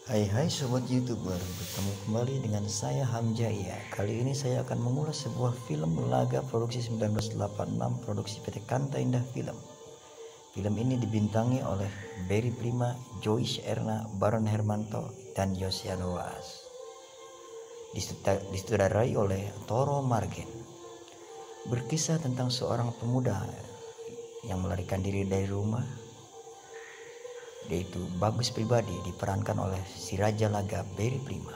Hai sobat YouTuber, bertemu kembali dengan saya Hamjaya. Kali ini saya akan mengulas sebuah film laga produksi 1986 produksi PT Kanta Indah Film. Film ini dibintangi oleh Berry Prima, Joyce Erna, Baron Hermanto, dan Yosiano Waas. Disutradarai oleh Toro Margen. Berkisah tentang seorang pemuda yang melarikan diri dari rumah, yaitu Bagus Pribadi, diperankan oleh si Raja Laga Berry Prima.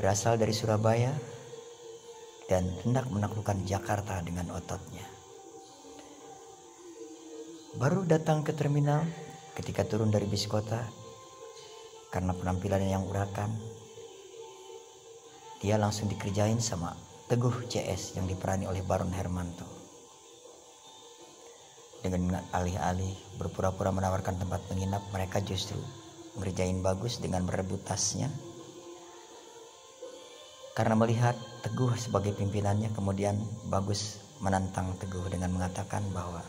Berasal dari Surabaya dan hendak menaklukkan Jakarta dengan ototnya. Baru datang ke terminal, ketika turun dari bis kota, karena penampilannya yang urakan, dia langsung dikerjain sama Teguh CS yang diperani oleh Baron Hermanto. Dengan alih-alih berpura-pura menawarkan tempat menginap, mereka justru ngerjain Bagus dengan merebut tasnya. Karena melihat Teguh sebagai pimpinannya, kemudian Bagus menantang Teguh dengan mengatakan bahwa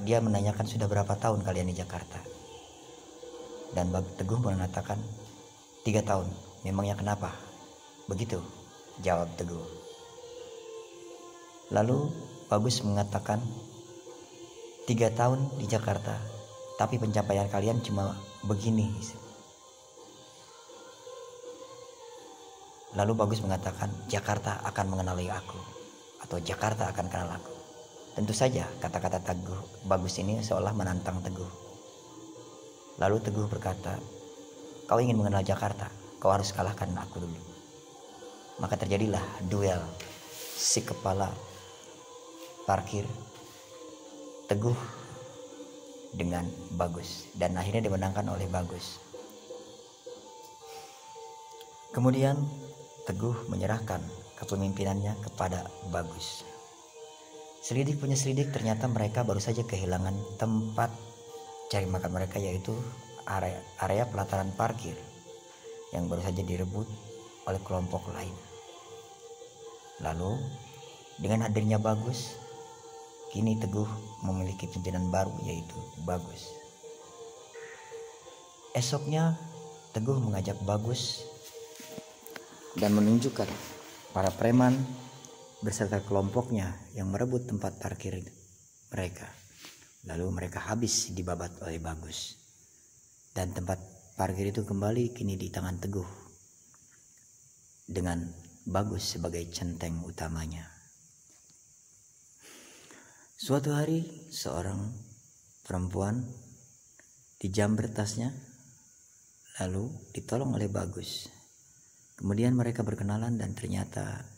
dia menanyakan sudah berapa tahun kalian di Jakarta. Dan Teguh mengatakan 3 tahun. Memangnya kenapa? Begitu jawab Teguh. Lalu Bagus mengatakan 3 tahun di Jakarta, tapi pencapaian kalian cuma begini. Lalu Bagus mengatakan Jakarta akan mengenali aku, atau Jakarta akan kenal aku. Tentu saja kata-kata Teguh Bagus ini seolah menantang Teguh. Lalu Teguh berkata, kau ingin mengenal Jakarta, kau harus kalahkan aku dulu. Maka terjadilah duel si kepala parkir Teguh dengan Bagus, dan akhirnya dimenangkan oleh Bagus. Kemudian Teguh menyerahkan kepemimpinannya kepada Bagus. Selidik punya selidik, ternyata mereka baru saja kehilangan tempat cari makan mereka, yaitu area pelataran parkir yang baru saja direbut oleh kelompok lain. Lalu dengan hadirnya Bagus, kini Teguh memiliki pimpinan baru, yaitu Bagus. Esoknya Teguh mengajak Bagus dan menunjukkan para preman beserta kelompoknya yang merebut tempat parkir mereka. Lalu mereka habis dibabat oleh Bagus. Dan tempat parkir itu kembali kini di tangan Teguh, dengan Bagus sebagai centeng utamanya. Suatu hari seorang perempuan dijamret tasnya, lalu ditolong oleh Bagus. Kemudian mereka berkenalan dan ternyata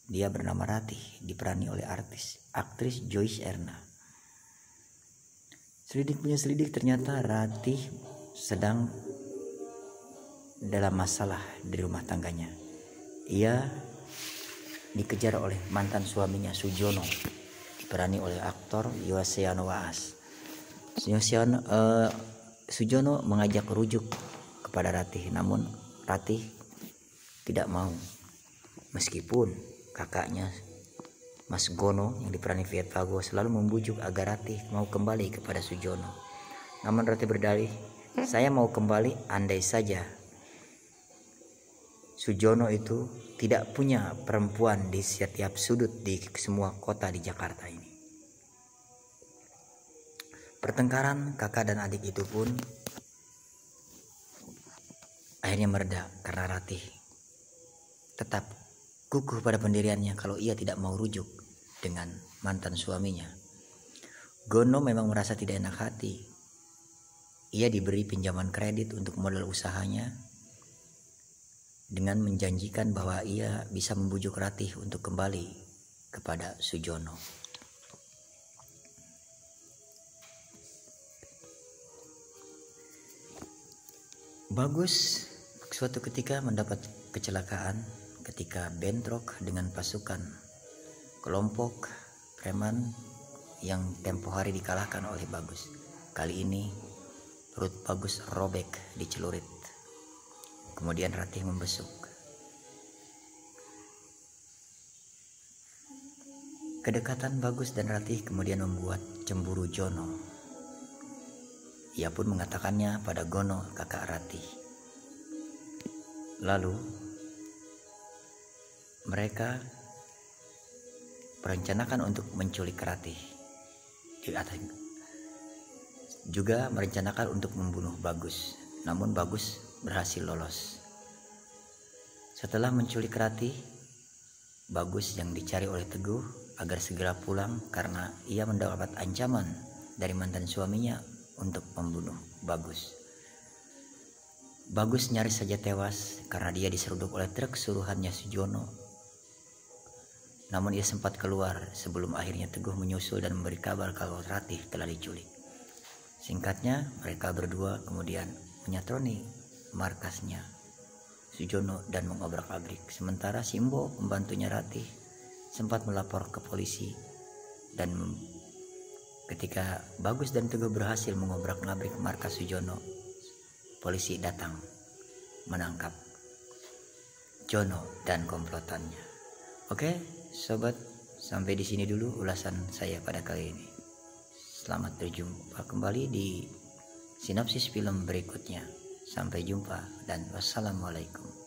dia bernama Ratih, diperani oleh aktris Joyce Erna. Selidik punya selidik, ternyata Ratih sedang dalam masalah di rumah tangganya. Ia dikejar oleh mantan suaminya Sujono, diperani oleh aktor Yosiano Waas. Sujono mengajak rujuk kepada Ratih, namun Ratih tidak mau, meskipun kakaknya Mas Gono yang diperani Vietvago selalu membujuk agar Ratih mau kembali kepada Sujono. Namun Ratih berdalih, saya mau kembali andai saja Sujono itu tidak punya perempuan di setiap sudut di semua kota di Jakarta ini. Pertengkaran kakak dan adik itu pun akhirnya mereda karena Ratih tetap kukuh pada pendiriannya kalau ia tidak mau rujuk dengan mantan suaminya. Gono memang merasa tidak enak hati. Ia diberi pinjaman kredit untuk modal usahanya dengan menjanjikan bahwa ia bisa membujuk Ratih untuk kembali kepada Sujono. Bagus suatu ketika mendapat kecelakaan ketika bentrok dengan pasukan kelompok preman yang tempo hari dikalahkan oleh Bagus. Kali ini perut Bagus robek di celurit. Kemudian Ratih membesuk. Kedekatan Bagus dan Ratih kemudian membuat cemburu Jono. Ia pun mengatakannya pada Gono, kakak Ratih. Lalu mereka merencanakan untuk menculik Ratih. Juga merencanakan untuk membunuh Bagus, namun Bagus berhasil lolos. Setelah menculik Ratih, Bagus yang dicari oleh Teguh agar segera pulang karena ia mendapat ancaman dari mantan suaminya untuk membunuh Bagus. Bagus nyaris saja tewas karena dia diseruduk oleh truk suruhannya Sujono. Namun ia sempat keluar sebelum akhirnya Teguh menyusul dan memberi kabar kalau Ratih telah diculik. Singkatnya, mereka berdua kemudian menyatroni markasnya Sujono dan mengobrak-abrik. Sementara Simbo, pembantunya Ratih, sempat melapor ke polisi, dan ketika Bagus dan Teguh berhasil mengobrak-abrik markas Sujono, polisi datang menangkap Jono dan komplotannya. Oke, sobat, sampai di sini dulu ulasan saya pada kali ini. Selamat berjumpa kembali di sinopsis film berikutnya. Sampai jumpa dan wassalamualaikum.